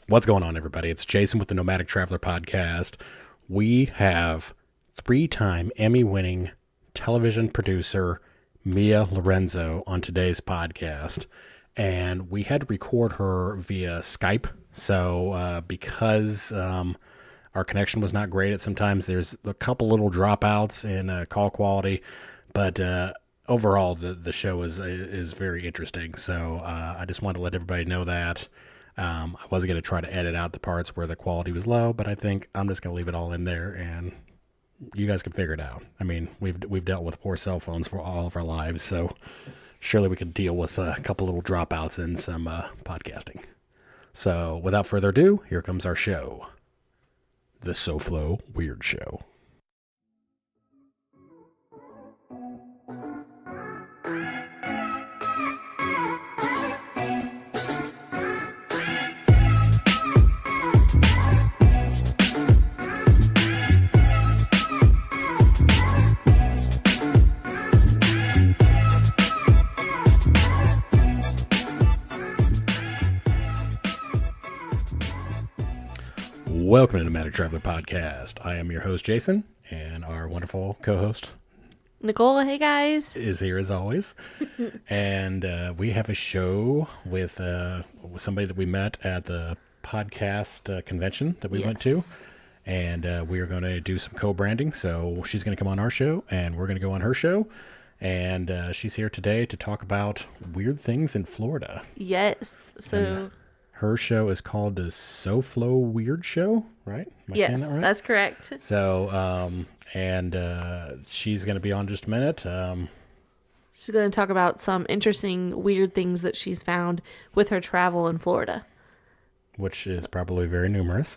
What's going on, everybody? It's Jason with the Nomadic Traveler podcast. We have three-time Emmy-winning television producer Mia Laurenzo on today's podcast, and we had to record her via Skype. So because our connection was not great, sometimes there's a couple little dropouts in call quality, but overall the show is very interesting. So I just wanted to let everybody know that. I wasn't going to try to edit out the parts where the quality was low, but I think I'm just going to leave it all in there, and you guys can figure it out. I mean, we've dealt with poor cell phones for all of our lives, so surely we could deal with a couple little dropouts in some podcasting. So without further ado, here comes our show, the SoFlo Weird Show. Welcome to the Nomadic Traveler podcast. I am your host, Jason, and our wonderful co-host, Nicole. Hey, guys. Is here as always. And we have a show with somebody that we met at the podcast convention that we went to. And we are going to do some co-branding. So she's going to come on our show, and we're going to go on her show. And she's here today to talk about weird things in Florida. Yes. So her show is called the SoFlo Weird Show, right? Am I saying that right? That's correct. So, she's going to be on just a minute. She's going to talk about some interesting, weird things that she's found with her travel in Florida. Which is probably very numerous.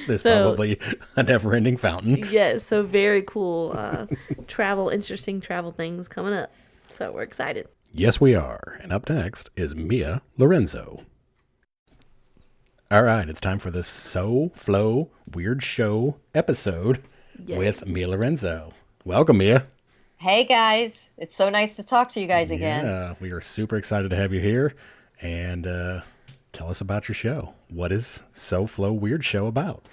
There's probably a never-ending fountain. Yes, so very cool interesting travel things coming up. So we're excited. Yes, we are. And up next is Mia Laurenzo. All right, it's time for the SoFlo Weird Show episode with Mia Laurenzo. Welcome, Mia. Hey, guys. It's so nice to talk to you guys again. Yeah, we are super excited to have you here. And tell us about your show. What is SoFlo Weird Show about?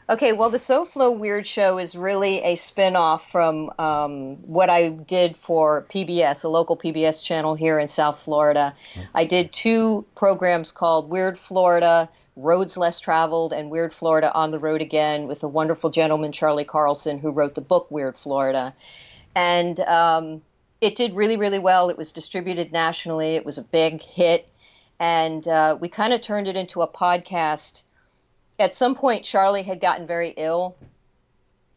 Okay, well, the SoFlo Weird Show is really a spinoff from what I did for PBS, a local PBS channel here in South Florida. I did two programs called Weird Florida, Roads Less Traveled, and Weird Florida on the Road Again with a wonderful gentleman, Charlie Carlson, who wrote the book Weird Florida. And it did really, really well. It was distributed nationally. It was a big hit. And we kind of turned it into a podcast. At some point, Charlie had gotten very ill,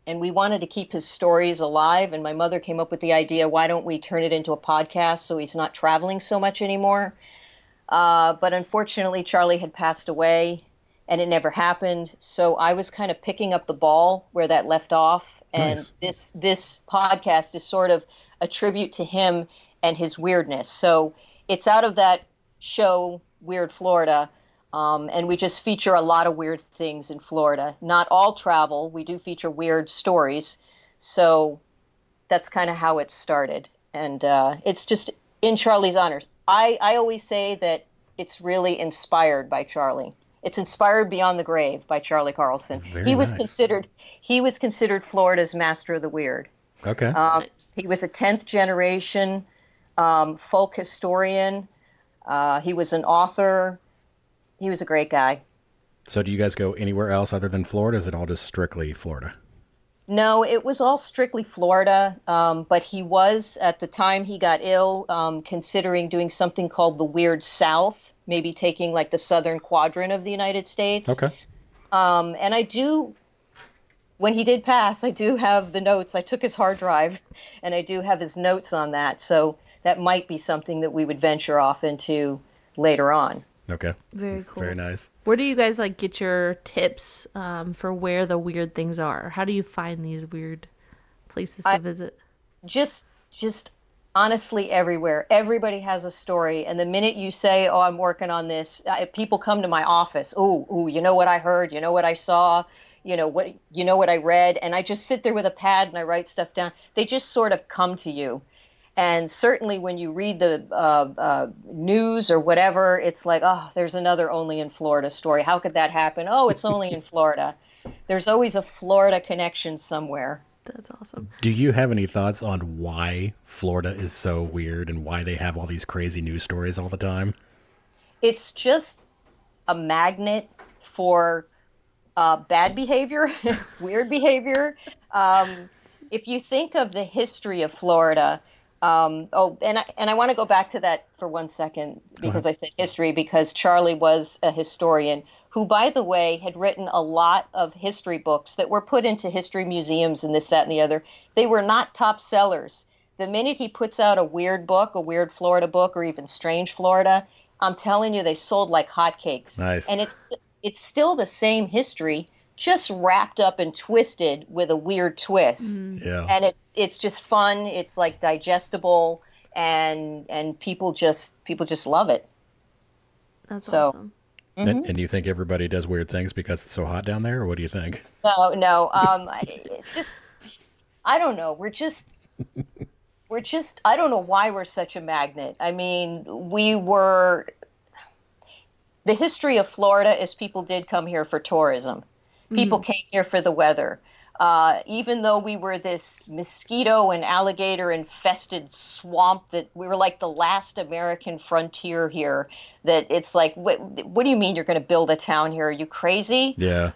and we wanted to keep his stories alive. And my mother came up with the idea, why don't we turn it into a podcast so he's not traveling so much anymore? But unfortunately, Charlie had passed away, and it never happened. So I was kind of picking up the ball where that left off. And nice. This podcast is sort of a tribute to him and his weirdness. So it's out of that show, Weird Florida. And we just feature a lot of weird things in Florida. Not all travel. We do feature weird stories. So that's kind of how it started. And it's just in Charlie's honor. I always say that it's really inspired by Charlie. It's inspired beyond the grave by Charlie Carlson. He was considered Florida's master of the weird. Okay. He was a 10th generation folk historian. He was an author. He was a great guy. So do you guys go anywhere else other than Florida? Is it all just strictly Florida? No, it was all strictly Florida. But he was, at the time he got ill, considering doing something called the Weird South, maybe taking like the southern quadrant of the United States. Okay. And I do, when he did pass, I do have the notes. I took his hard drive, and I do have his notes on that. So that might be something that we would venture off into later on. Okay. Very cool. Very nice. Where do you guys get your tips for where the weird things are? How do you find these weird places to visit? Just honestly everywhere. Everybody has a story, and the minute you say, "Oh, I'm working on this," people come to my office. "Ooh, you know what I heard? You know what I saw? You know what I read?" And I just sit there with a pad and I write stuff down. They just sort of come to you. And certainly when you read the news or whatever, it's like, oh, there's another only in Florida story. How could that happen? Oh, it's only in Florida. There's always a Florida connection somewhere. That's awesome. Do you have any thoughts on why Florida is so weird and why they have all these crazy news stories all the time? It's just a magnet for bad behavior, weird behavior. If you think of the history of Florida, and I want to go back to that for 1 second because I said history because Charlie was a historian who, by the way, had written a lot of history books that were put into history museums and this, that, and the other. They were not top sellers. The minute he puts out a weird book, a weird Florida book, or even Strange Florida, I'm telling you, they sold like hotcakes. Nice. And it's still the same history, just wrapped up and twisted with a weird twist. Yeah. And it's just fun. It's like digestible, and people just love it. That's awesome. And do you think everybody does weird things because it's so hot down there, or what do you think? No. It's just, I don't know. We're just, I don't know why we're such a magnet. I mean, the history of Florida is people did come here for tourism. People came here for the weather. Even though we were this mosquito and alligator infested swamp, that we were like the last American frontier here, that it's like, what do you mean you're going to build a town here? Are you crazy? Yeah.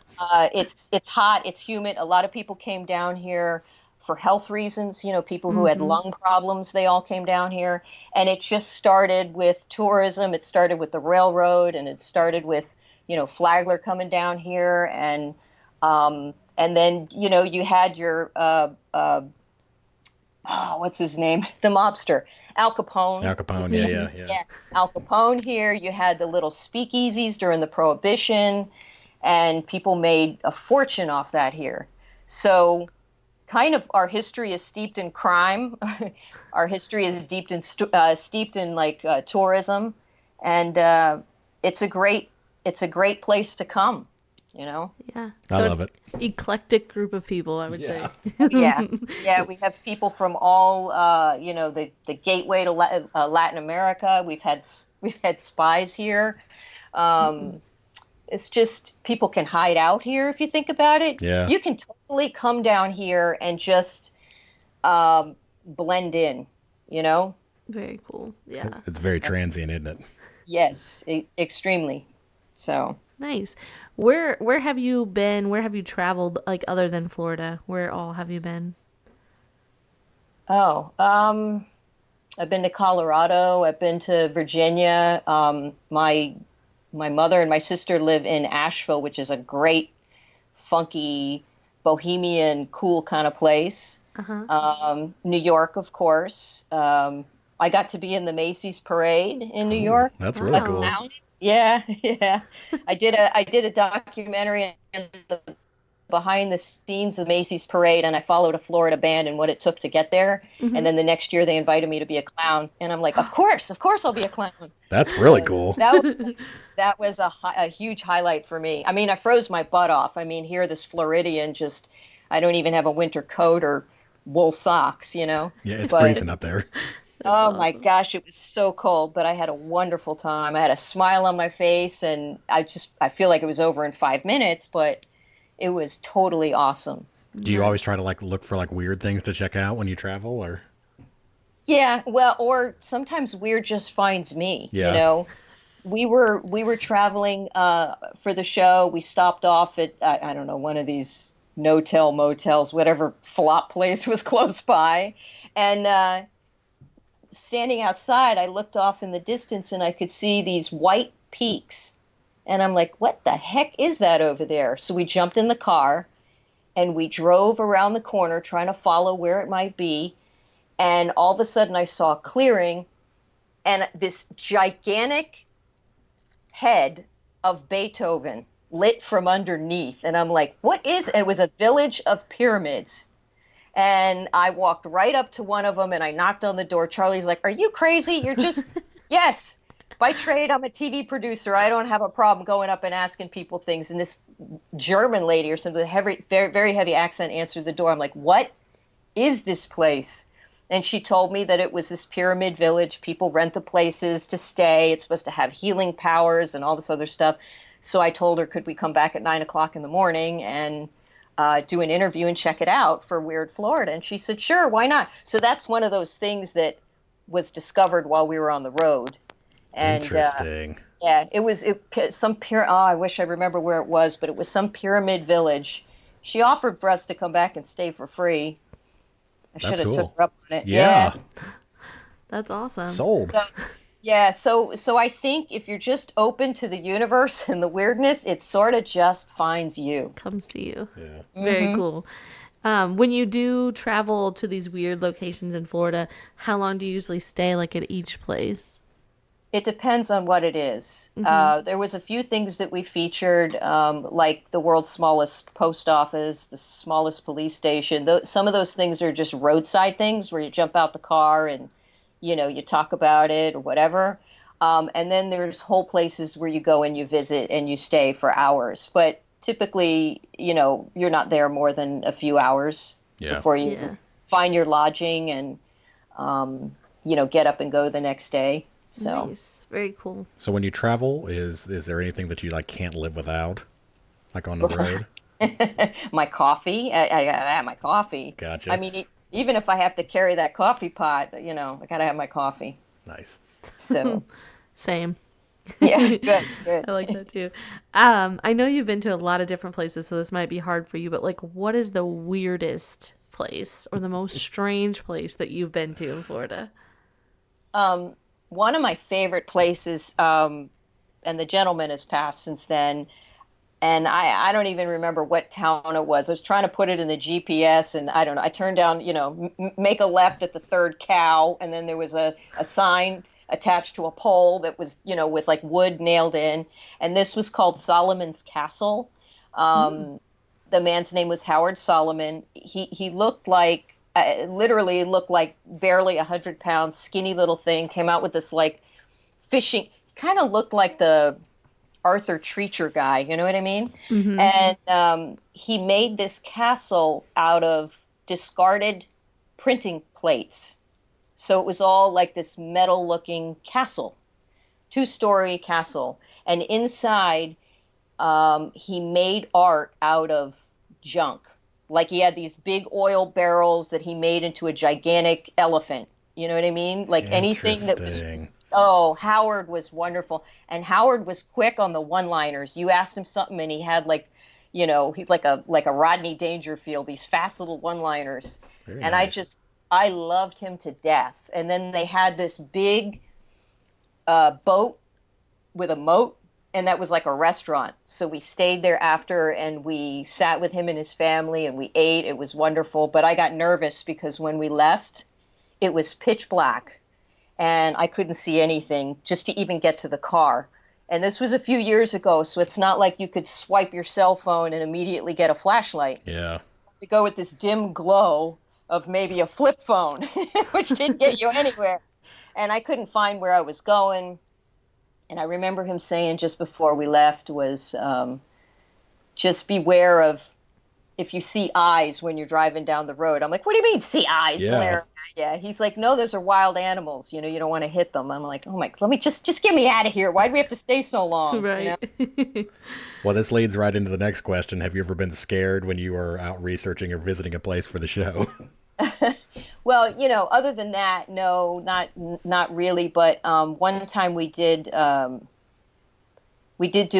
It's hot. It's humid. A lot of people came down here for health reasons. You know, people who had lung problems, they all came down here. And it just started with tourism. It started with the railroad, and it started with, Flagler coming down here. And then, you had your, what's his name? The mobster, Al Capone. Al Capone, yeah. Al Capone here. You had the little speakeasies during the Prohibition, and people made a fortune off that here. So kind of our history is steeped in crime. Our history is steeped in like tourism. And it's a great place to come. Yeah. I love it. Eclectic group of people, I would say. Yeah. We have people from all, the gateway to Latin America. We've had spies here. It's just people can hide out here if you think about it. Yeah. You can totally come down here and just blend in. Very cool. Yeah. It's very transient, isn't it? Yes, extremely. So. Nice. Where have you been? Where have you traveled, like, other than Florida? Where all have you been? Oh, I've been to Colorado. I've been to Virginia. My mother and my sister live in Asheville, which is a great, funky, bohemian, cool kind of place. New York, of course. I got to be in the Macy's parade in New York. That's really cool. Yeah. I did a documentary on the behind the scenes of Macy's parade, and I followed a Florida band and what it took to get there. And then the next year they invited me to be a clown, and I'm like, of course I'll be a clown. That's really cool. That was a huge highlight for me. I mean, I froze my butt off. I mean, here this Floridian I don't even have a winter coat or wool socks, Yeah, it's freezing up there. Awesome. My gosh, it was so cold, but I had a wonderful time. I had a smile on my face, and I feel like it was over in 5 minutes, but it was totally awesome. Do you always try to look for weird things to check out when you travel, or? Yeah, well, or sometimes weird just finds me. Yeah. We were traveling for the show. We stopped off at I don't know, one of these no-tell motels, whatever flop place was close by, and standing outside, I looked off in the distance and I could see these white peaks. And I'm like, what the heck is that over there? So we jumped in the car and we drove around the corner trying to follow where it might be. And all of a sudden I saw a clearing and this gigantic head of Beethoven lit from underneath. And I'm like, what is it? It was a village of pyramids. And I walked right up to one of them and I knocked on the door. Charlie's like, are you crazy? You're just, yes. By trade, I'm a TV producer. I don't have a problem going up and asking people things. And this German lady or something with a very, very heavy accent answered the door. I'm like, what is this place? And she told me that it was this pyramid village. People rent the places to stay. It's supposed to have healing powers and all this other stuff. So I told her, could we come back at 9 o'clock in the morning and do an interview and check it out for Weird Florida? And she said, sure, why not? So that's one of those things that was discovered while we were on the road. And interesting. yeah, it was I wish I remember where it was, but it was some pyramid village. She offered for us to come back and stay for free. I should have took her up on it. Yeah. That's awesome. Sold. So I think if you're just open to the universe and the weirdness, it sort of just finds you. Comes to you. Yeah. Very cool. When you do travel to these weird locations in Florida, how long do you usually stay like at each place? It depends on what it is. There was a few things that we featured, like the world's smallest post office, the smallest police station. Some of those things are just roadside things where you jump out the car and, you talk about it or whatever. And then there's whole places where you go and you visit and you stay for hours. But typically, you're not there more than a few hours before you find your lodging and, get up and go the next day. So nice. Very cool. So when you travel, is there anything that you can't live without, like on the road? My coffee. I gotta have my coffee. Gotcha. I mean, even if I have to carry that coffee pot, I gotta have my coffee. Nice. So same. Yeah, good. I like that too. I know you've been to a lot of different places, so this might be hard for you, but what is the weirdest place or the most strange place that you've been to in Florida? One of my favorite places, and the gentleman has passed since then, and I don't even remember what town it was. I was trying to put it in the GPS, and I don't know. I turned down, make a left at the third cow, and then there was a sign attached to a pole that was, with wood nailed in, and this was called Solomon's Castle. The man's name was Howard Solomon. He looked like, literally looked like barely 100 pounds, skinny little thing, came out with this fishing, kind of looked like the Arthur Treacher guy, you know what I mean? Mm-hmm. And he made this castle out of discarded printing plates. So it was all like this metal looking castle, 2-story castle. And inside, he made art out of junk. Like he had these big oil barrels that he made into a gigantic elephant. You know what I mean? Like anything that was. Howard was wonderful. And Howard was quick on the one-liners. You asked him something and he had he's like a Rodney Dangerfield, these fast little one-liners. Very and nice. I loved him to death. And then they had this big boat with a moat. And that was like a restaurant. So we stayed there after and we sat with him and his family and we ate. It was wonderful. But I got nervous because when we left, it was pitch black and I couldn't see anything just to even get to the car. And this was a few years ago. So it's not like you could swipe your cell phone and immediately get a flashlight. Yeah. To go with this dim glow of maybe a flip phone, which didn't get you anywhere. And I couldn't find where I was going. And I remember him saying just before we left was, just beware of if you see eyes when you're driving down the road. I'm like, what do you mean see eyes? Yeah. Yeah. He's like, no, those are wild animals. You don't want to hit them. I'm like, oh my, let me just get me out of here. Why do we have to stay so long? Right. Well, this leads right into the next question. Have you ever been scared when you were out researching or visiting a place for the show? Well, other than that, no, not really. But one time we did do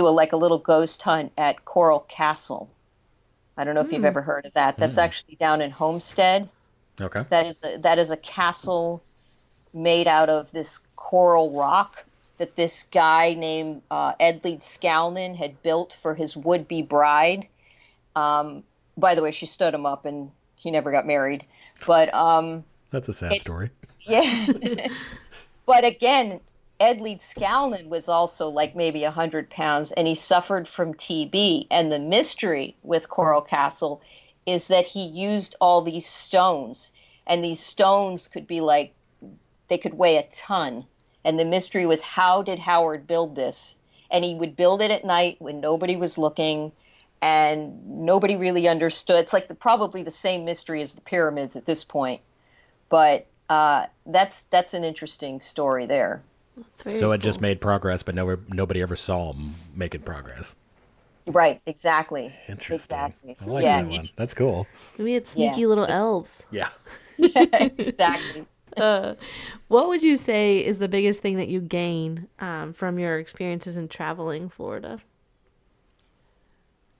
a little ghost hunt at Coral Castle. I don't know if you've ever heard of that. That's actually down in Homestead. Okay. That is a castle made out of this coral rock that this guy named Edleed Scalnan had built for his would-be bride. By the way, she stood him up and he never got married. But that's a sad story. Yeah. But again, Edleed Scalnan was also like maybe 100 pounds and he suffered from TB. And the mystery with Coral Castle is that he used all these stones, and these stones could be they could weigh a ton. And the mystery was, how did Howard build this? And he would build it at night when nobody was looking and nobody really understood. It's probably the same mystery as the pyramids at this point. But That's an interesting story there. That's very So it cool. just made progress, but nobody ever saw him making progress. Right, exactly. Interesting. Exactly. I like Yeah, that one. That's cool. Maybe it's yeah. sneaky little elves. Yeah. Exactly. What would you say is the biggest thing that you gain from your experiences in traveling Florida?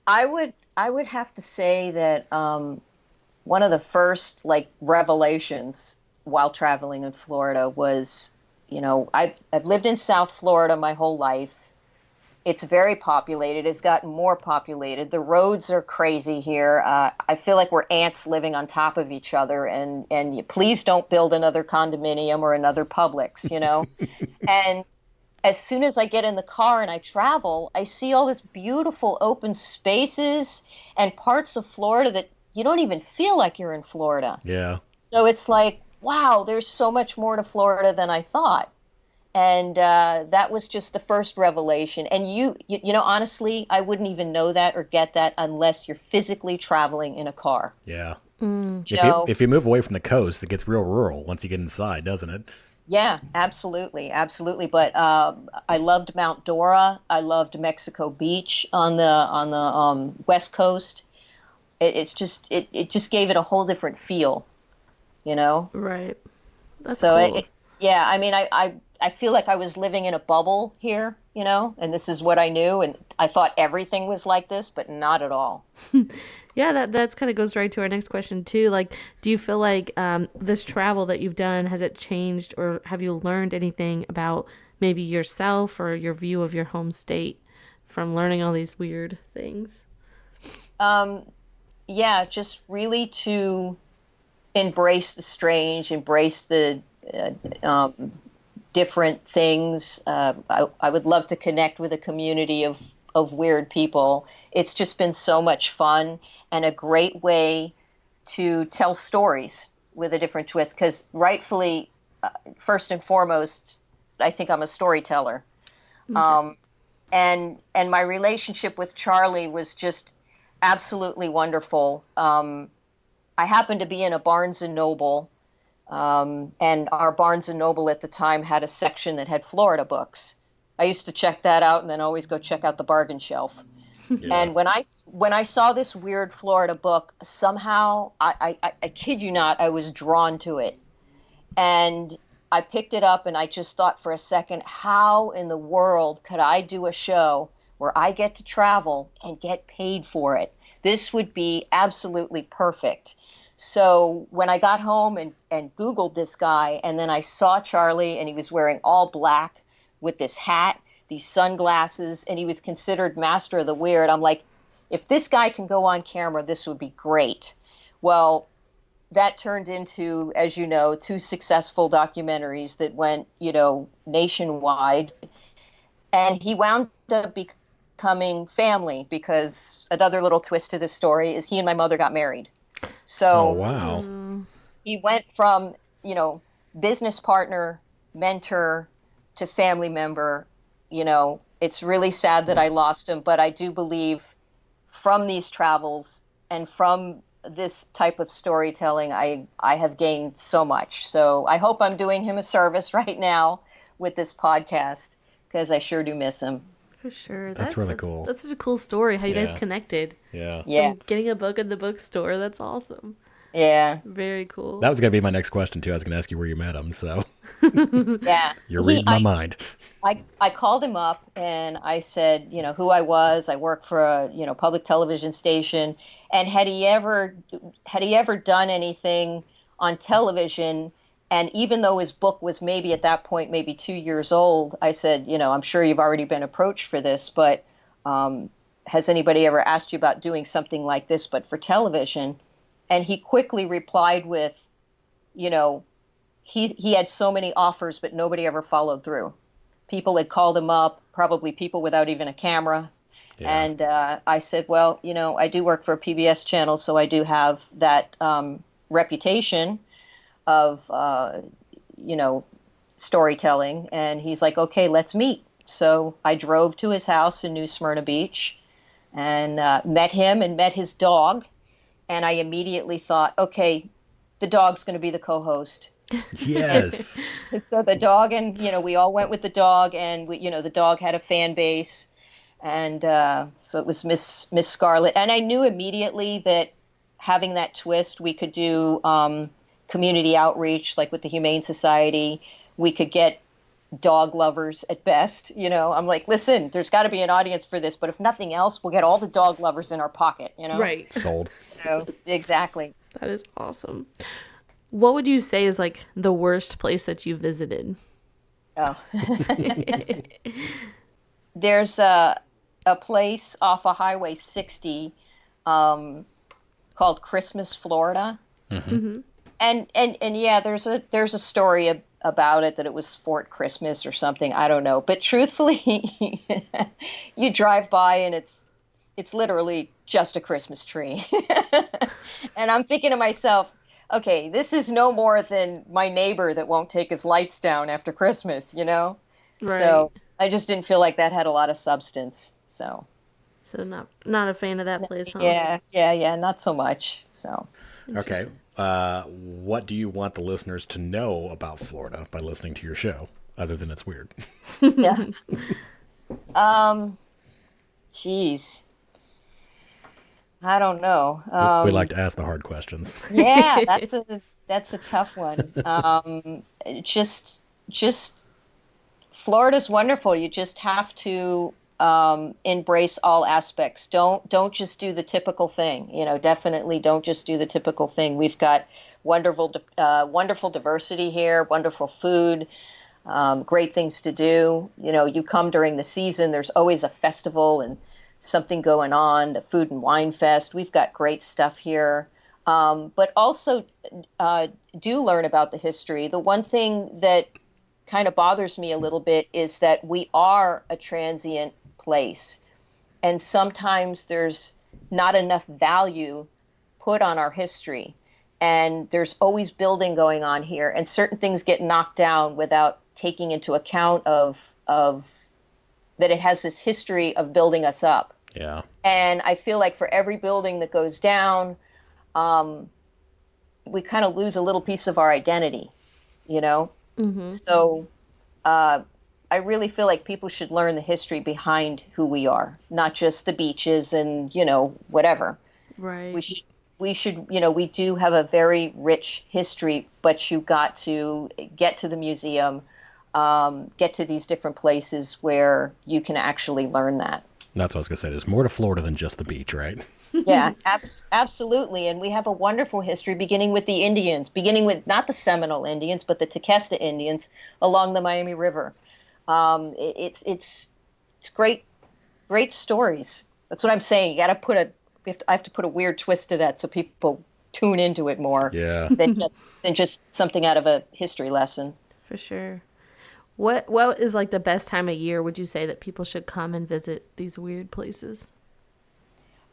I would have to say that one of the first like revelations while traveling in Florida was, I've lived in South Florida my whole life. It's very populated. It's gotten more populated. The roads are crazy here. I feel like we're ants living on top of each other. Please don't build another condominium or another Publix. And as soon as I get in the car and I travel, I see all this beautiful open spaces and parts of Florida that you don't even feel like you're in Florida. Yeah. So it's like, wow, there's so much more to Florida than I thought. And that was just the first revelation. And honestly, I wouldn't even know that or get that unless you're physically traveling in a car. Yeah. You If know? you move away from the coast, it gets real rural once you get inside, doesn't it? Yeah, absolutely, absolutely. But I loved Mount Dora. I loved Mexico Beach on the West Coast. It just gave it a whole different feel, you know. Right. That's So cool. yeah, I mean, I feel like I was living in a bubble here, and this is what I knew, and I thought everything was like this, but not at all. Yeah, that's kind of goes right to our next question too. Like, do you feel like this travel that you've done, has it changed, or have you learned anything about maybe yourself or your view of your home state from learning all these weird things? Yeah, just really to embrace the strange, embrace the different things. I would love to connect with a community of weird people. It's just been so much fun and a great way to tell stories with a different twist. Because rightfully, first and foremost, I think I'm a storyteller. Um, and my relationship with Charlie was just absolutely wonderful. I happened to be in a Barnes and Noble. And our Barnes and Noble at the time had a section that had Florida books. I used to check that out and then always go check out the bargain shelf. Yeah. And when I saw this weird Florida book, somehow I kid you not, I was drawn to it. And I picked it up and I just thought for a second, how in the world could I do a show where I get to travel and get paid for it? This would be absolutely perfect. So when I got home and Googled this guy, and then I saw Charlie, and he was wearing all black with this hat, these sunglasses, and he was considered master of the weird. I'm like, if this guy can go on camera, this would be great. Well, that turned into, as you know, two successful documentaries that went, nationwide. And he wound up becoming family because another little twist to this story is he and my mother got married. Oh, So wow. he went from, business partner, mentor to family member. It's really sad that I lost him, but I do believe from these travels and from this type of storytelling, I have gained so much. So I hope I'm doing him a service right now with this podcast because I sure do miss him. For sure. That's really cool. That's such a cool story how you Yeah. guys connected. Yeah. Yeah. From getting a book in the bookstore. That's awesome. Yeah. Very cool. That was going to be my next question, too. I was going to ask you where you met him, so Yeah. you're reading my mind. I called him up and I said, who I was. I work for a, public television station. And had he ever done anything on television? And even though his book was maybe at that point, maybe 2 years old, I said, I'm sure you've already been approached for this, but has anybody ever asked you about doing something like this, but for television? And he quickly replied with, he had so many offers, but nobody ever followed through. People had called him up, probably people without even a camera. Yeah. And I said, well, I do work for a PBS channel, so I do have that reputation of, storytelling. And he's like, okay, let's meet. So I drove to his house in New Smyrna Beach and met him and met his dog. And I immediately thought, okay, the dog's going to be the co-host. Yes. And so the dog and, we all went with the dog, and the dog had a fan base. And so it was Miss Scarlet. And I knew immediately that having that twist, we could do community outreach, like with the Humane Society. We could get dog lovers at best. I'm like, listen, there's got to be an audience for this, but if nothing else, we'll get all the dog lovers in our pocket. Right. Sold. So, exactly. That is awesome. What would you say is like the worst place that you visited? Oh. There's a place off of Highway 60 called Christmas, Florida. Mm-hmm. And yeah, there's a story about it that it was Fort Christmas or something. I don't know. But truthfully, you drive by and it's literally just a Christmas tree. And I'm thinking to myself, okay, this is no more than my neighbor that won't take his lights down after Christmas, Right. So I just didn't feel like that had a lot of substance. So not a fan of that place, huh? Yeah, not so much. So Okay. What do you want the listeners to know about Florida by listening to your show, other than it's weird? yeah. Geez. I don't know. We like to ask the hard questions. Yeah, that's a tough one. Just Florida's wonderful. You just have to embrace all aspects. Don't just do the typical thing. Definitely don't just do the typical thing. We've got wonderful diversity here, wonderful food, great things to do. You come during the season. There's always a festival and something going on. The Food and Wine Fest. We've got great stuff here. But also do learn about the history. The one thing that kind of bothers me a little bit is that we are a transient place, and sometimes there's not enough value put on our history, and there's always building going on here, and certain things get knocked down without taking into account of that it has this history of building us up. Yeah. And I feel like for every building that goes down, we kind of lose a little piece of our identity, Mm-hmm. So I really feel like people should learn the history behind who we are, not just the beaches and, whatever. Right. We should, we do have a very rich history, but you got to get to the museum, get to these different places where you can actually learn that. That's what I was going to say. There's more to Florida than just the beach, right? Yeah, absolutely. And we have a wonderful history beginning with the Indians, beginning with not the Seminole Indians, but the Tequesta Indians along the Miami River. It's great stories. That's what I'm saying. You got to I have to put a weird twist to that so people tune into it more. Yeah. than just something out of a history lesson. For sure. What is like the best time of year would you say that people should come and visit these weird places?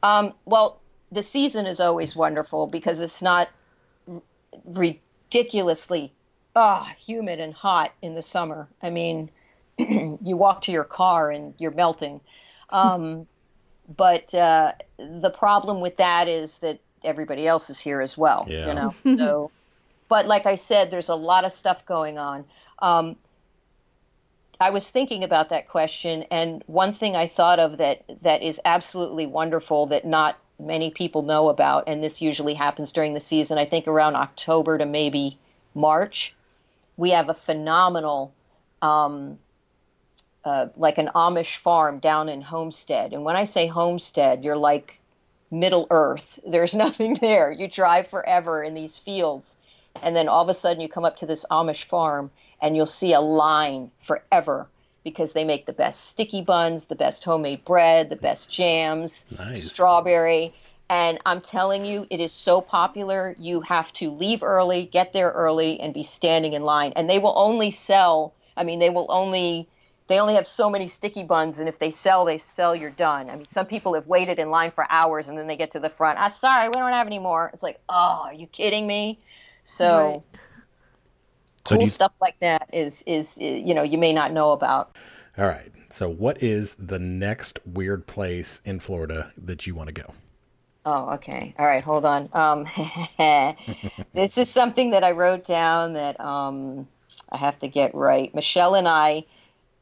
Well, the season is always wonderful because it's not ridiculously humid and hot in the summer. I mean, you walk to your car and you're melting. But the problem with that is that everybody else is here as well. Yeah. So, but like I said, there's a lot of stuff going on. I was thinking about that question, and one thing I thought of that is absolutely wonderful that not many people know about, and this usually happens during the season, I think around October to maybe March, we have a phenomenal, like an Amish farm down in Homestead. And when I say Homestead, you're like Middle Earth. There's nothing there. You drive forever in these fields, and then all of a sudden you come up to this Amish farm, and you'll see a line forever because they make the best sticky buns, the best homemade bread, the best jams, Nice. strawberry. And I'm telling you, it is so popular. You have to leave early, get there early, and be standing in line. And they will only sell, they only have so many sticky buns. And if they sell, you're done. I mean, some people have waited in line for hours and then they get to the front. Sorry, we don't have any more. It's like, oh, are you kidding me? So... Right. Cool stuff like that is you may not know about. All right. So what is the next weird place in Florida that you want to go? Oh, okay. All right, hold on. This is something that I wrote down that I have to get right. Michelle and I,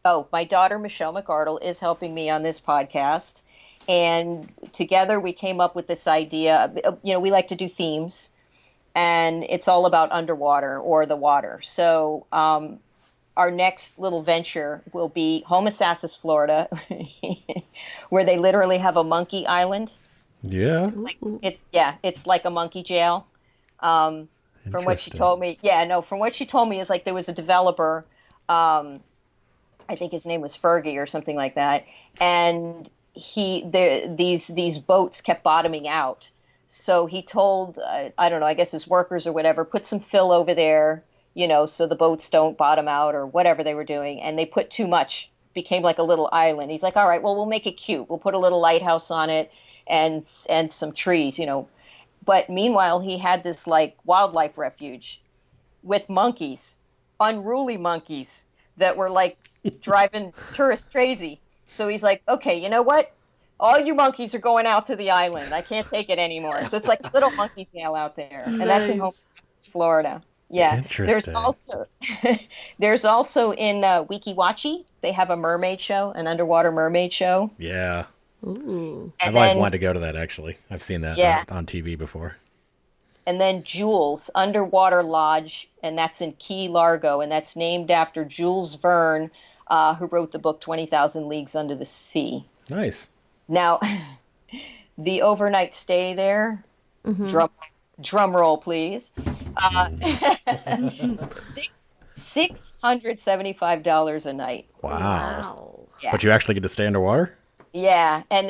oh, my daughter Michelle McArdle is helping me on this podcast, and together we came up with this idea. We like to do themes, and it's all about underwater or the water. So our next little venture will be Homosassis, Florida, where they literally have a monkey island. Yeah. It's like a monkey jail. From what she Interesting. told me, from what she told me is like there was a developer, I think his name was Fergie or something like that, and these boats kept bottoming out. So he told, I don't know, I guess his workers or whatever, put some fill over there, so the boats don't bottom out or whatever they were doing, and they put too much, became like a little island. He's like, all right, well, we'll make it cute. We'll put a little lighthouse on it and some trees. But meanwhile, he had this like wildlife refuge with monkeys, unruly monkeys that were like driving tourists crazy. So he's like, okay, you know what? All you monkeys are going out to the island. I can't take it anymore. So it's like little monkey jail out there, and that's in Florida. Yeah. Interesting. There's also in Weeki Wachee, they have a mermaid show, an underwater mermaid show. Yeah. Ooh. I've always wanted to go to that, actually. I've seen that on TV before. And then Jules Underwater Lodge, and that's in Key Largo, and that's named after Jules Verne, who wrote the book 20,000 Leagues Under the Sea. Nice. Now, the overnight stay there, drum roll, please, $675 a night. Wow. Yeah. But you actually get to stay underwater? Yeah, and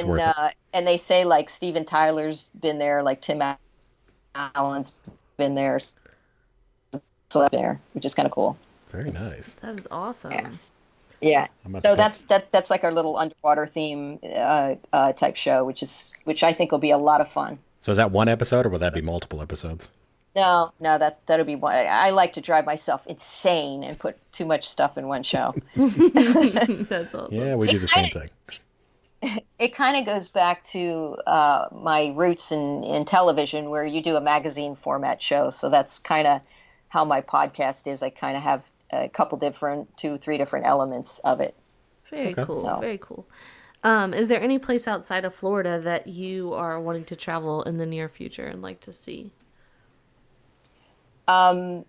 worth it. and they say like Steven Tyler's been there, like Tim Allen's been there, slept there, which is kind of cool. Very nice. That is awesome. Yeah. So that's like our little underwater theme type show, which I think will be a lot of fun. So is that one episode, or will that be multiple episodes? No, that'll be one. I like to drive myself insane and put too much stuff in one show. That's awesome. Yeah, we do the same thing. It kind of goes back to my roots in television, where you do a magazine format show. So that's kind of how my podcast is. I kind of have a couple different, 2-3 different elements of it. Very cool. Very cool. Is there any place outside of Florida that you are wanting to travel in the near future and like to see? I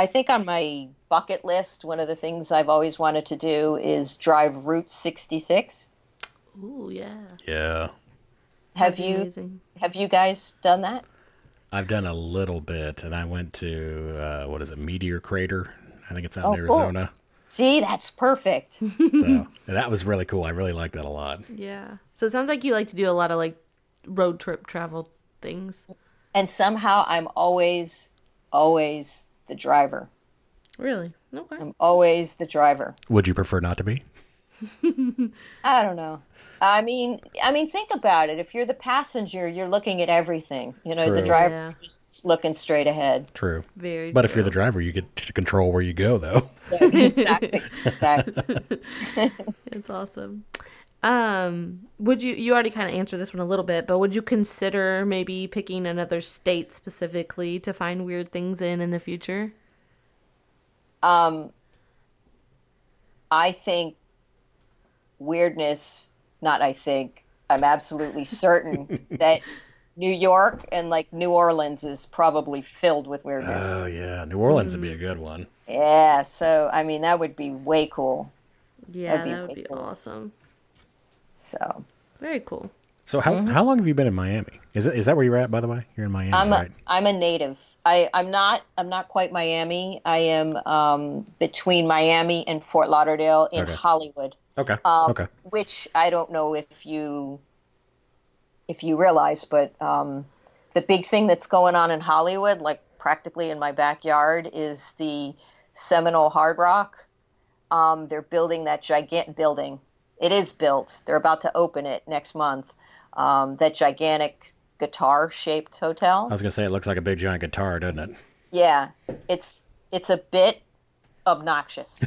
think on my bucket list, one of the things I've always wanted to do is drive Route 66. Ooh, yeah. Yeah. Have Amazing. you guys done that? I've done a little bit, and I went to, Meteor Crater. I think it's out in Arizona. Cool. See, that's perfect. So that was really cool. I really liked that a lot. Yeah. So it sounds like you like to do a lot of like road trip travel things. And somehow I'm always the driver. Really? Okay. I'm always the driver. Would you prefer not to be? I don't know. I mean, think about it. If you're the passenger, you're looking at everything. True. The driver is just looking straight ahead. True. Very But true. if you're the driver, you get to control where you go, though. Exactly. It's awesome. Would you already kind of answered this one a little bit, but would you consider maybe picking another state specifically to find weird things in the future? I think weirdness, not I think, I'm absolutely certain that New York and like New Orleans is probably filled with weirdness. Oh, yeah. New Orleans would be a good one. Yeah, so I mean that would be way cool. Yeah, that would be cool. awesome. So Very cool. So how long have you been in Miami? Is that where you're at, by the way? You're in Miami, right? I'm a native. I'm not quite Miami. I am between Miami and Fort Lauderdale in Hollywood. Okay. Which I don't know if you realize, but the big thing that's going on in Hollywood, like practically in my backyard, is the Seminole Hard Rock. They're building that gigantic building. It is built. They're about to open it next month. That gigantic guitar-shaped hotel. I was gonna say it looks like a big giant guitar, doesn't it? Yeah, it's a bit obnoxious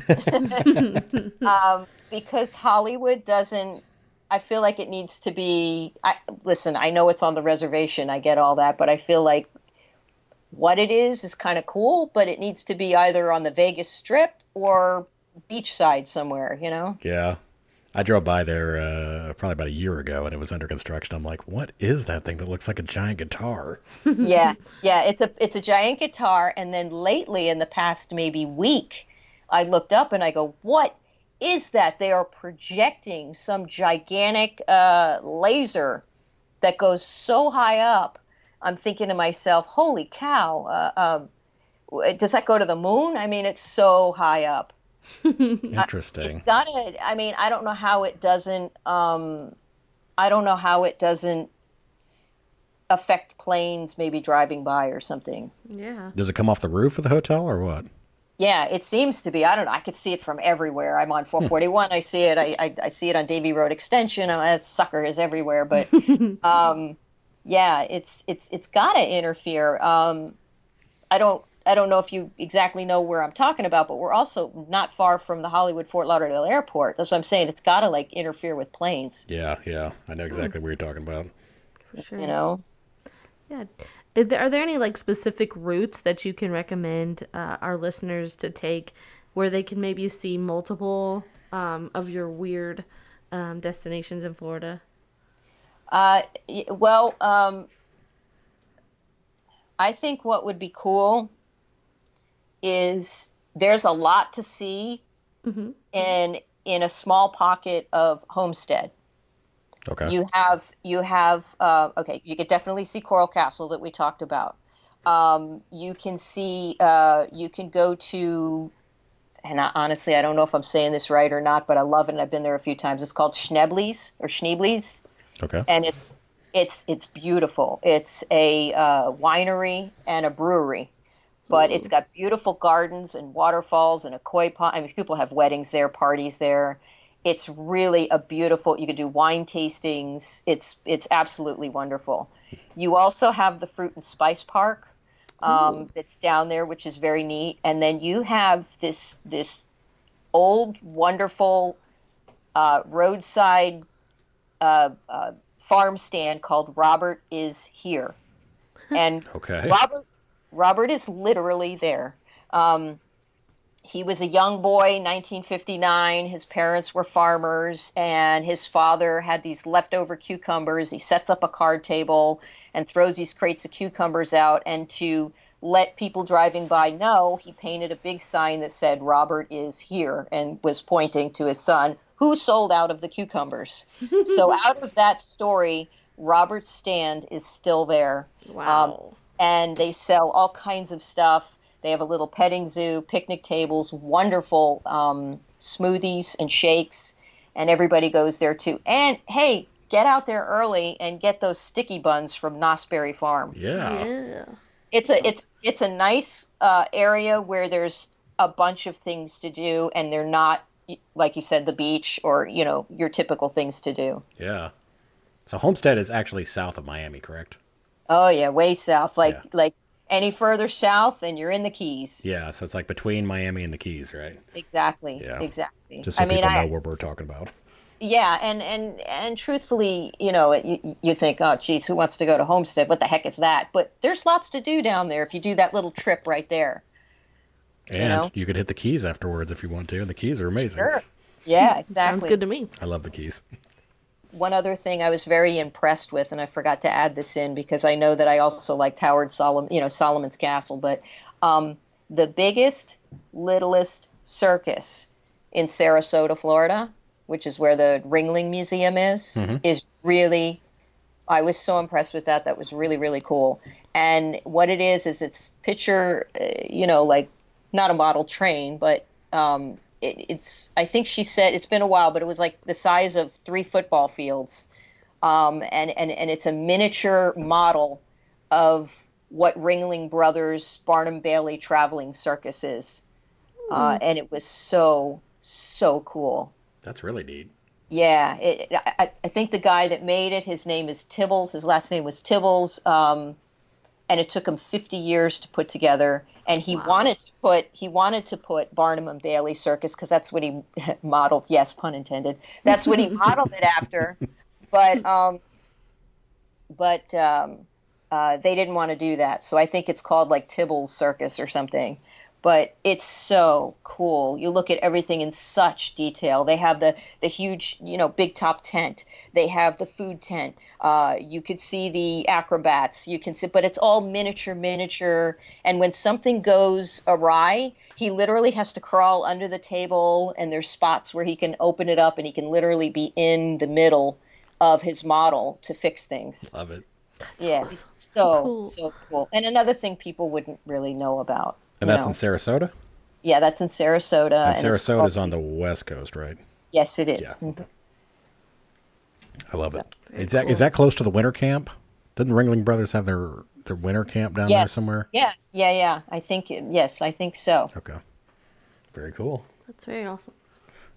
because Hollywood doesn't. I feel like it needs to be. Listen, I know it's on the reservation. I get all that, but I feel like what it is kind of cool. But it needs to be either on the Vegas Strip or beachside somewhere. You know? Yeah. I drove by there probably about a year ago, and it was under construction. I'm like, what is that thing that looks like a giant guitar? Yeah, yeah. It's a giant guitar, and then lately, in the past maybe week, I looked up and I go, what is that? They are projecting some gigantic laser that goes so high up. I'm thinking to myself, holy cow, does that go to the moon? I mean, it's so high up. It's Interesting. gotta, I mean, I don't know how it doesn't, I don't know how it doesn't affect planes maybe driving by or something. Yeah. Does it come off the roof of the hotel or what? Yeah, it seems to be. I don't know. I could see it from everywhere. I'm on 441. I see it. I see it on Davie Road Extension. That sucker is everywhere. But yeah, it's got to interfere. I don't know if you exactly know where I'm talking about, but we're also not far from the Hollywood Fort Lauderdale Airport. That's what I'm saying. It's got to like interfere with planes. Yeah, yeah. I know exactly what you're talking about. Sure. You know. Yeah. Are there any like specific routes that you can recommend our listeners to take where they can maybe see multiple of your weird destinations in Florida? Well, I think what would be cool is there's a lot to see in a small pocket of homestead. Okay. Okay, you could definitely see Coral Castle that we talked about. You can see, you can go to, and honestly, I don't know if I'm saying this right or not, but I love it and I've been there a few times. It's called Schneebly's, Okay. and it's beautiful. It's a winery and a brewery, but it's got beautiful gardens and waterfalls and a koi pond. I mean, people have weddings there, parties there. It's really a beautiful. You can do wine tastings. It's absolutely wonderful. You also have the Fruit and Spice Park that's down there, which is very neat. And then you have this old wonderful roadside farm stand called Robert is Here, and Okay. Robert is literally there. He was a young boy, 1959. His parents were farmers, and his father had these leftover cucumbers. He sets up a card table and throws these crates of cucumbers out. And to let people driving by know, he painted a big sign that said, Robert is here, and was pointing to his son, who sold out of the cucumbers. So out of that story, Robert's stand is still there. Wow. And they sell all kinds of stuff. They have a little petting zoo, picnic tables, wonderful smoothies and shakes, and everybody goes there too. And hey, get out there early and get those sticky buns from Nosberry Farm. Yeah. Yeah. It's a nice area where there's a bunch of things to do, and they're not, like you said, the beach or your typical things to do. Yeah. So Homestead is actually south of Miami, correct? Oh yeah, way south, Yeah. like any further south, and you're in the Keys. Yeah, so it's like between Miami and the Keys, right? Exactly. Yeah. Exactly. Just so people know what we're talking about. Yeah, and truthfully, you think, oh, geez, who wants to go to Homestead? What the heck is that? But there's lots to do down there if you do that little trip right there. And you could hit the Keys afterwards if you want to. The Keys are amazing. Sure. Yeah, exactly. Sounds good to me. I love the Keys. One other thing I was very impressed with, and I forgot to add this in because I know that I also liked Solomon's Castle, but the biggest, littlest circus in Sarasota, Florida, which is where the Ringling Museum is really, I was so impressed with that. That was really, really cool. And what it is it's picture, like not a model train, but it's, I think she said, it's been a while, but it was like the size of 3 football fields. And it's a miniature model of what Ringling Brothers Barnum Bailey traveling circus is. And it was so cool. That's really neat. Yeah. I think the guy that made it, his name is Tibbles. His last name was Tibbles. and it took him 50 years to put together. And he Wow. wanted to put Barnum and Bailey Circus because that's what he modeled. Yes, pun intended. That's what he modeled it after. But they didn't want to do that. So I think it's called like Tibble's Circus or something. But it's so cool. You look at everything in such detail. They have the huge, big top tent. They have the food tent. You could see the acrobats. You can see, but it's all miniature. And when something goes awry, he literally has to crawl under the table, and there's spots where he can open it up, and he can literally be in the middle of his model to fix things. Love it. Yeah, it's so cool. And another thing people wouldn't really know about. And that's in Sarasota? Yeah, that's in Sarasota. And Sarasota's on the West Coast, right? Yes, it is. Yeah. Okay. I love it. Is that close to the winter camp? Didn't Ringling Brothers have their winter camp down there somewhere? Yeah. I think so. Okay. Very cool. That's very awesome.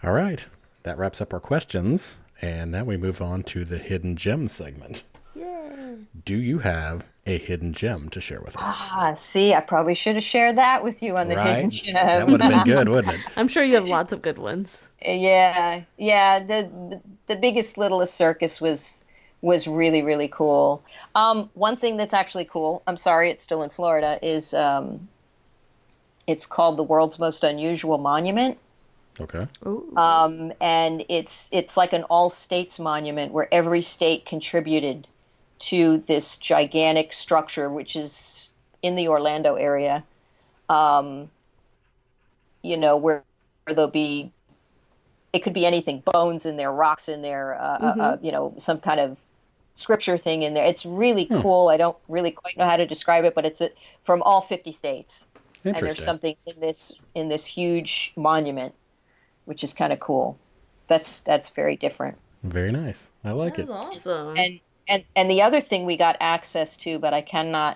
All right. That wraps up our questions. And now we move on to the hidden gem segment. Yay. Do you have a hidden gem to share with us? See, I probably should have shared that with you on the hidden gem. That would have been good, wouldn't it? I'm sure you have lots of good ones. Yeah. The biggest littlest circus was really, really cool. One thing that's actually cool, I'm sorry, it's still in Florida, is it's called the World's Most Unusual Monument. Okay. And it's like an all states monument where every state contributed to this gigantic structure, which is in the Orlando area. Where there'll be, it could be anything, bones in there, rocks in there, some kind of scripture thing in there. It's really cool. I don't really quite know how to describe it, but it's from all 50 states. And there's something in this huge monument, which is kind of cool. That's very different. Very nice. I like it. That's awesome. And the other thing we got access to, but I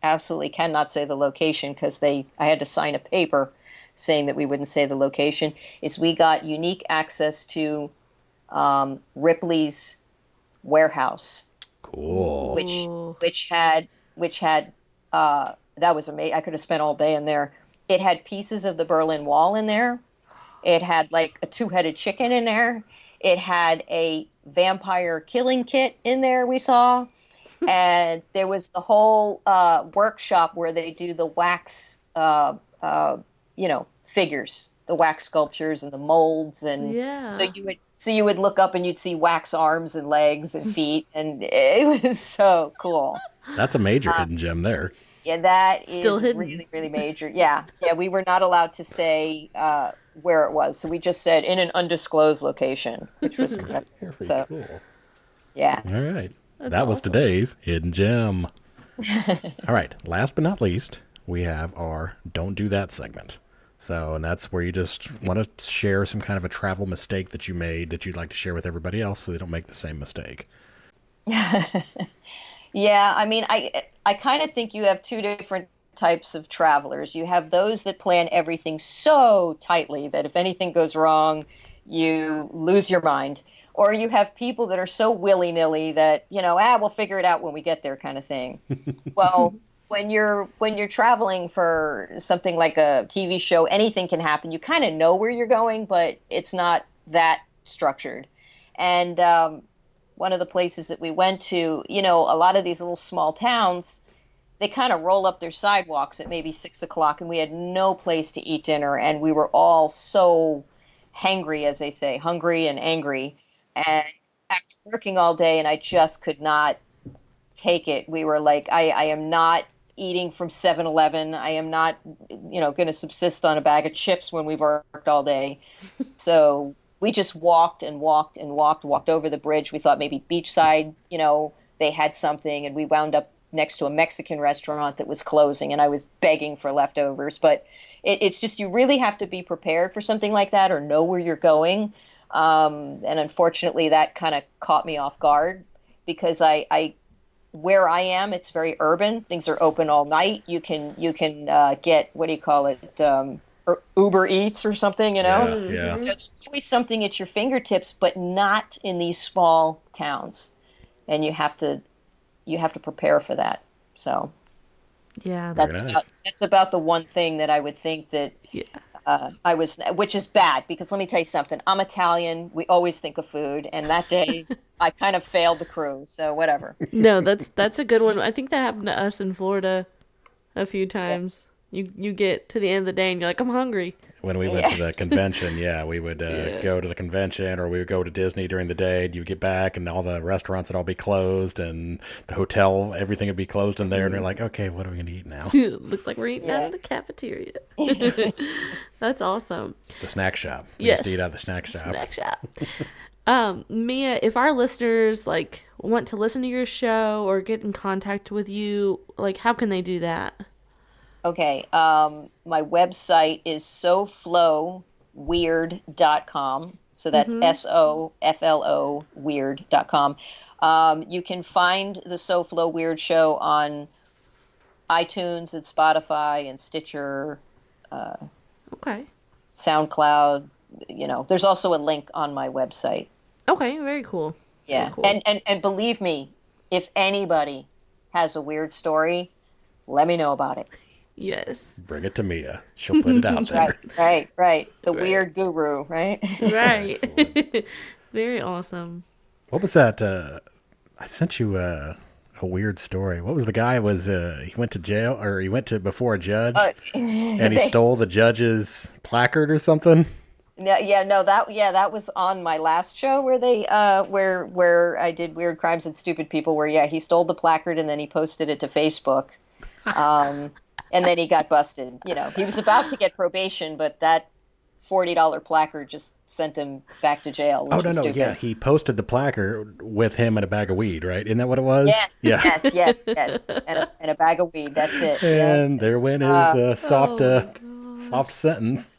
absolutely cannot say the location because I had to sign a paper saying that we wouldn't say the location, is we got unique access to Ripley's warehouse. Cool. Which had that was amazing. I could have spent all day in there. It had pieces of the Berlin Wall in there. It had like a 2-headed chicken in there. It had a vampire killing kit in there we saw. And there was the whole workshop where they do the wax, figures, the wax sculptures and the molds. And so you would look up and you'd see wax arms and legs and feet. And it was so cool. That's a major hidden gem there. Yeah, that Still is hidden. really, really major. Yeah, we were not allowed to say where it was, so we just said in an undisclosed location, which was Very cool. Yeah. All right. That's That was awesome. today's hidden gem. All right. Last but not least, we have our Don't Do That segment. And that's where you just want to share some kind of a travel mistake that you made that you'd like to share with everybody else so they don't make the same mistake. Yeah, I mean, I kind of think you have two different types of travelers. You have those that plan everything so tightly that if anything goes wrong, you lose your mind. Or you have people that are so willy-nilly that, we'll figure it out when we get there kind of thing. Well, when you're traveling for something like a TV show, anything can happen. You kind of know where you're going, but it's not that structured. And one of the places that we went to, a lot of these little small towns, they kind of roll up their sidewalks at maybe 6:00, and we had no place to eat dinner, and we were all so hangry, as they say, hungry and angry. And after working all day, and I just could not take it, we were like, I am not eating from 7-Eleven. I am not, going to subsist on a bag of chips when we've worked all day. So we just walked over the bridge. We thought maybe beachside, they had something, and we wound up next to a Mexican restaurant that was closing, and I was begging for leftovers. But it's just, you really have to be prepared for something like that or know where you're going. And unfortunately, that kind of caught me off guard because where I am, it's very urban. Things are open all night. You can get, what do you call it? Uber Eats or something, Yeah. So there's always something at your fingertips, but not in these small towns. And you have to prepare for that. So Yeah. Very nice. That's about the one thing that I would think that Yeah. which is bad because let me tell you something. I'm Italian. We always think of food, and that day I kind of failed the crew. So whatever. No, that's a good one. I think that happened to us in Florida a few Yeah. times. You get to the end of the day and you're like, I'm hungry. When we went to the convention, yeah, we would Yeah. go to the convention or we would go to Disney during the day. And you get back and all the restaurants would all be closed and the hotel, everything would be closed in there. And you're like, okay, what are we going to eat now? Looks like we're eating out Yeah. of the cafeteria. That's awesome. The snack shop. We Yes. used to eat out of the snack shop. Snack shop. Mia, if our listeners like want to listen to your show or get in contact with you, like how can they do that? Okay. My website is SoFloWeird.com. So that's SoFlo Weird.com. You can find the SoFlo Weird Show on iTunes and Spotify and Stitcher, Okay. SoundCloud. There's also a link on my website. Okay, very cool. Yeah. Very cool. And believe me, if anybody has a weird story, let me know about it. Yes. Bring it to Mia. She'll put it out there. Right. The Right. weird guru, right? Right. Excellent. Very awesome. What was that? I sent you a weird story. What was the guy he went to jail or he went to before a judge and he stole the judge's placard or something? That was on my last show where they where I did Weird Crimes and Stupid People where he stole the placard and then he posted it to Facebook. And then he got busted. He was about to get probation, but that $40 placard just sent him back to jail. Which was stupid. Yeah, he posted the placard with him and a bag of weed, right? Isn't that what it was? Yes, Yeah. yes, and a bag of weed. That's it. And there went his soft sentence.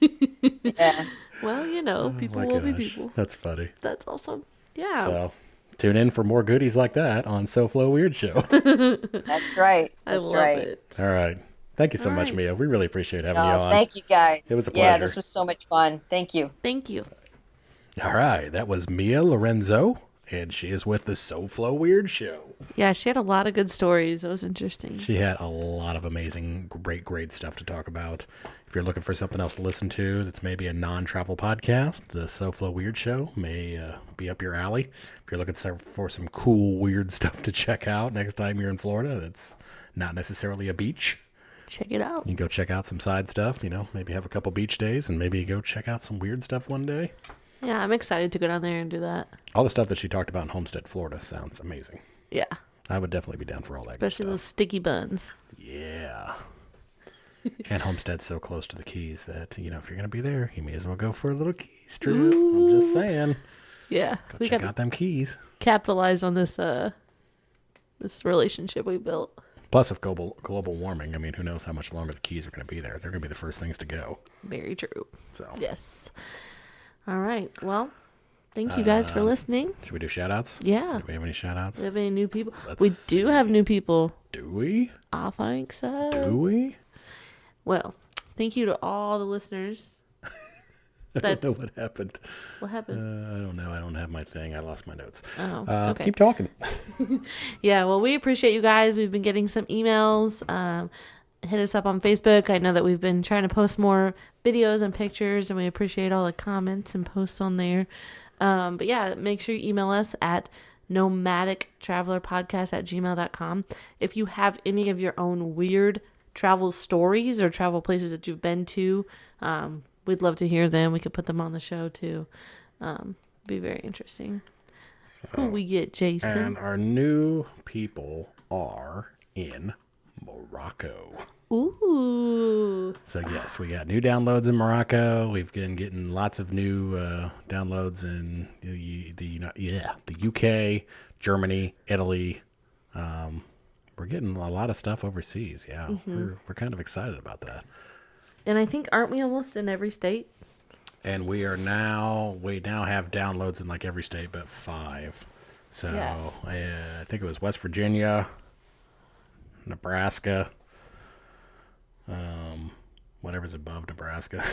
Yeah. Well, people My will be gosh, people. that's funny. That's awesome. Yeah. So tune in for more goodies like that on SoFlo Weird Show. That's right. I That's love right. it. All right. Thank you so All much, right. Mia. We really appreciate having you on. Thank you, guys. It was a Yeah, pleasure. this was so much fun. Thank you. Thank you. All right. That was Mia Laurenzo, and she is with the SoFlo Weird Show. Yeah, she had a lot of good stories. It was interesting. She had a lot of amazing, great stuff to talk about. If you're looking for something else to listen to that's maybe a non-travel podcast, the SoFlo Weird Show may be up your alley. If you're looking for some cool, weird stuff to check out next time you're in Florida that's not necessarily a beach, Check it out. you can go check out some side stuff, maybe have a couple beach days and maybe go check out some weird stuff one day. Yeah, I'm excited to go down there and do that. All the stuff that she talked about in Homestead, Florida sounds amazing. Yeah. I would definitely be down for all that good Especially stuff. those sticky buns. Yeah. And Homestead's so close to the Keys that, if you're going to be there, you may as well go for a little Keys trip. I'm just saying. Yeah. Go We check got out them Keys. capitalize on this relationship we built. Plus, with global warming, who knows how much longer the Keys are going to be there. They're going to be the first things to go. Very true. So, Yes. All right. Well, thank you guys for listening. should we do shout-outs? Yeah. Do we have any shout-outs? Do we have any new people? Let's We do have new people. Do we? I think so. Do we? Well, thank you to all the listeners. I don't know what happened. What happened? I don't know. I don't have my thing. I lost my notes. Oh, okay. Keep talking. Yeah, well, we appreciate you guys. We've been getting some emails. Hit us up on Facebook. I know that we've been trying to post more videos and pictures, and we appreciate all the comments and posts on there. But yeah, make sure you email us at nomadictravelerpodcast@gmail.com. If you have any of your own weird travel stories or travel places that you've been to, we'd love to hear them. We could put them on the show too. Be very interesting. Who we get, Jason? And our new people are in Morocco. Ooh. So yes, we got new downloads in Morocco. We've been getting lots of new downloads in the UK, Germany, Italy. We're getting a lot of stuff overseas. Yeah, we're kind of excited about that. And I think, aren't we almost in every state? And we now have downloads in like every state but 5. So Yeah. I think it was West Virginia, Nebraska, whatever's above Nebraska.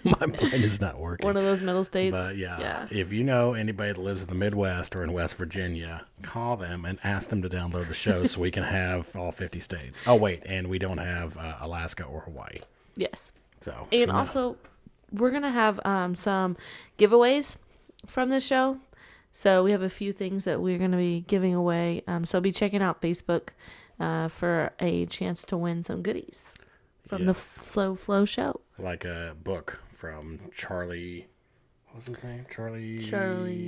My brain is not working. One of those middle states. But yeah, if you know anybody that lives in the Midwest or in West Virginia, call them and ask them to download the show so we can have all 50 states. Oh, wait, and we don't have Alaska or Hawaii. Yes. So, and also, we're going to have some giveaways from this show. So we have a few things that we're going to be giving away. So be checking out Facebook for a chance to win some goodies from the SoFlo show. Like a book from Charlie. What was his name? Charlie.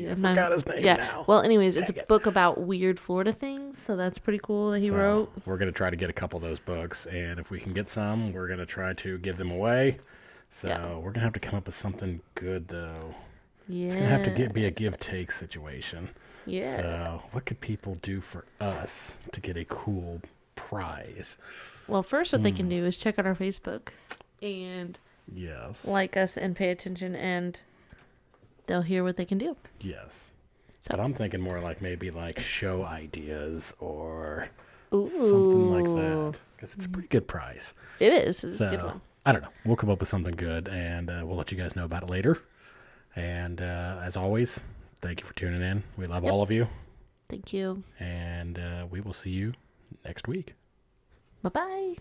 I forgot his name now. Well, anyways, it's a book about weird Florida things. So that's pretty cool that he wrote. We're going to try to get a couple of those books. And if we can get some, we're going to try to give them away. So we're going to have to come up with something good, though. Yeah. It's going to have to be a give-take situation. Yeah. So what could people do for us to get a cool prize? Well, first what they can do is check out our Facebook and like us and pay attention, and they'll hear what they can do. Yes. So. But I'm thinking more like maybe like show ideas or something like that, because it's a pretty good prize. It is. It's a good one. I don't know. We'll come up with something good, and we'll let you guys know about it later. And as always, thank you for tuning in. We love all of you. Thank you. And we will see you next week. Bye-bye.